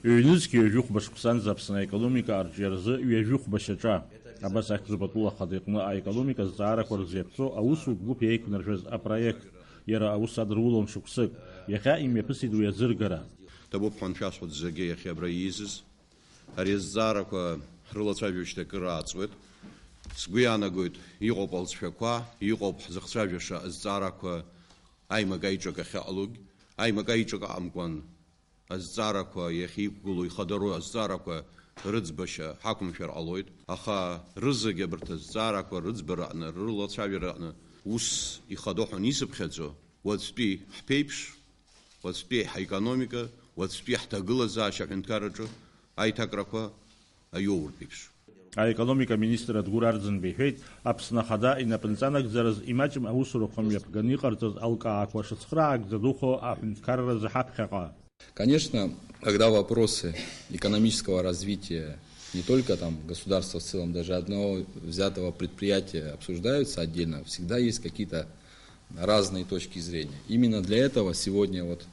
Ҩнызқьи ҩажәи хәбашықәсанӡа Аԥсны аекономика арҿиара рзы ҩажәи хәбашьаҿа. Абас ахьӡубатәыла ахада иҟны аекономика зҵаарақәа рзы иаԥҵо аусутә гәыԥ еиқәнаршәаз апроект, иара аус адырулон шықәсык, иахьа имҩаԥысит уи азыргара. Ҭабуп ҳәа аншәасуа зегьы иахьа абра иизыз, ари азҵаарақәа ҳрылацәажәашьҭа акыр ааҵуеит. Сгәы иаанагоит, иҟоуп алҵшәақәа, иҟоуп ҳзыхцәажәаша азҵаарақәа аимак-аиҿак ахьаҟалогь, аимак-аиҿак аҟамкәан азҵаарақәа иахьа иқәгылоу ихадароу азҵаарақәа рыӡбашьа ҳақәымшәар ҟалоит, аха рызегьы абарҭ азҵаарақәа рыӡбараҟны, рылацәажәараҟны ус ихадоу ҳәа анисыԥхьаӡо, уаҵәтәи ҳԥеиԥш, уаҵәтәи ҳаекономика, уаҵәтәи ҳҭагылазаашьа аҳәынҭқарраҿы аиҭакрақәа аиоуртә. Аекономика министр Адгәыр Арӡынба иҳәеит, Аԥсны ахада инапынҵанагӡараз имаҷым аусурақәа мҩаԥганы иҟарҵаз алкаақәа шыцхраагӡа духо аҳәынҭқарра заҳаԥхьаҟа. Конечно, когда вопросы экономического развития не только там государства в целом, даже одного взятого предприятия обсуждаются отдельно, всегда есть какие-то разные точки зрения. Именно для этого сегодня вот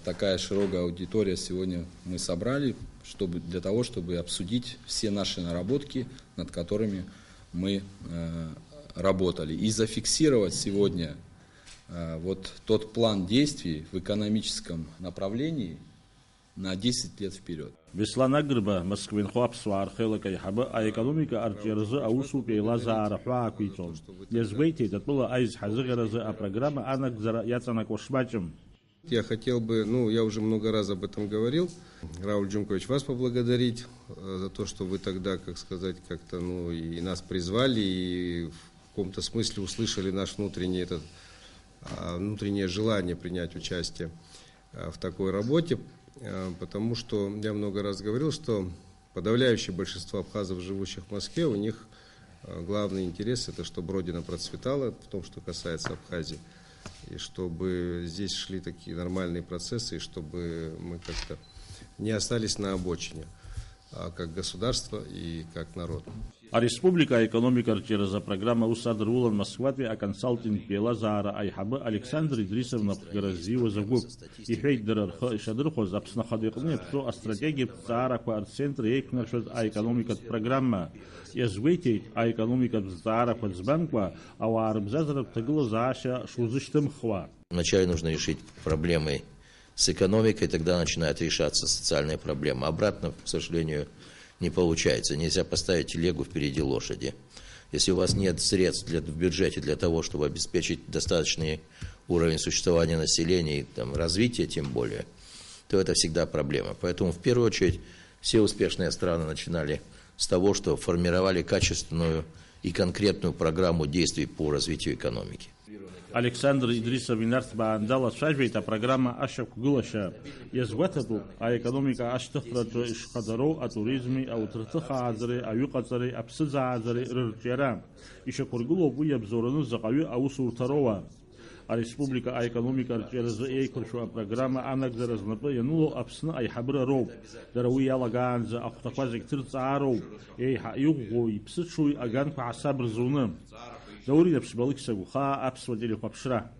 такая широкая аудитория сегодня мы собрали, для того, чтобы обсудить все наши наработки, над которыми мы работали, и зафиксировать сегодня вот тот план действий в экономическом направлении на 10 лет вперед. Беслан Агрба, Москвинхо аԥсуаа рхеилак аиҳабы аекономика арҿиара рзы аусутә еилазаара ҳәаа ақәиҵон. Иазгәеиҭеит атәыла аизҳа азыӷьаразы апрограмма анагӡара иаҵанакуа шмаҷым. Я хотел бы, я уже много раз об этом говорил, Рауль Джумкович, вас поблагодарить за то, что вы тогда, как сказать, как-то, и нас призвали, и в каком-то смысле услышали наш внутреннее желание принять участие в такой работе, потому что я много раз говорил, что подавляющее большинство абхазов, живущих в Москве, у них главный интерес – это чтобы Родина процветала, в том, что касается Абхазии, и чтобы здесь шли такие нормальные процессы, и чтобы мы как-то не остались на обочине, как государство и как народ. А республика экономика арҿиаразы программа усадырулан Москватәи аконсалтинг еилазаара аиҳабы Александр Идрисовна ԥхгаразиуаз агәыԥ. Иҳәеит, дара рхы ишадырхәоз Аԥсны ахада иҟны иаԥҵо астратегиатә ҭҵаарақәа арцентр еиқәнаршәаз аекономикатә программа. Иазгәеиҭеит, аекономикатә зҵаарақәа ӡбамкәа ауаа рыбзазаратә ҭагылазаашьа шузышьҭымхуа. Вначале нужно решить проблемы с экономикой, тогда начинает решаться социальная проблема. Обратно, к сожалению, не получается. Нельзя поставить телегу впереди лошади. Если у вас нет средств в бюджете для того, чтобы обеспечить достаточный уровень существования населения и развития тем более, то это всегда проблема. Поэтому в первую очередь все успешные страны начинали с того, что формировали качественную и конкретную программу действий по развитию экономики. Александр Идрисов инарҭбаандала цәажәеит апрограмма ашьақәгылашьа. Иазгәаҭатәуп аекономика ашьҭыхраҿы ишхадароу атуризми, ауҭрҭыхааӡареи, аҩыҟаҵареи, аԥсыӡааӡареи рырҿиара. Ишьақәыргылоуп уи иабзоураны заҟаҩы аусурҭа роуа. Ареспублика аекономика арҿиаразы еиқәыршәу апрограмма анагӡара знапы ианыло Аԥсны аиҳабыра роуп. Дара уи иалагаанӡа ахәҭақәа зегь ҭырҵаароуп. Еиҳа иӷәӷәоу иԥсыҽуи аганқәа ҳасаб рзуны. Заурин Аԥшьбалықь Сагәхаа, Аԥсуа телехәаԥшра.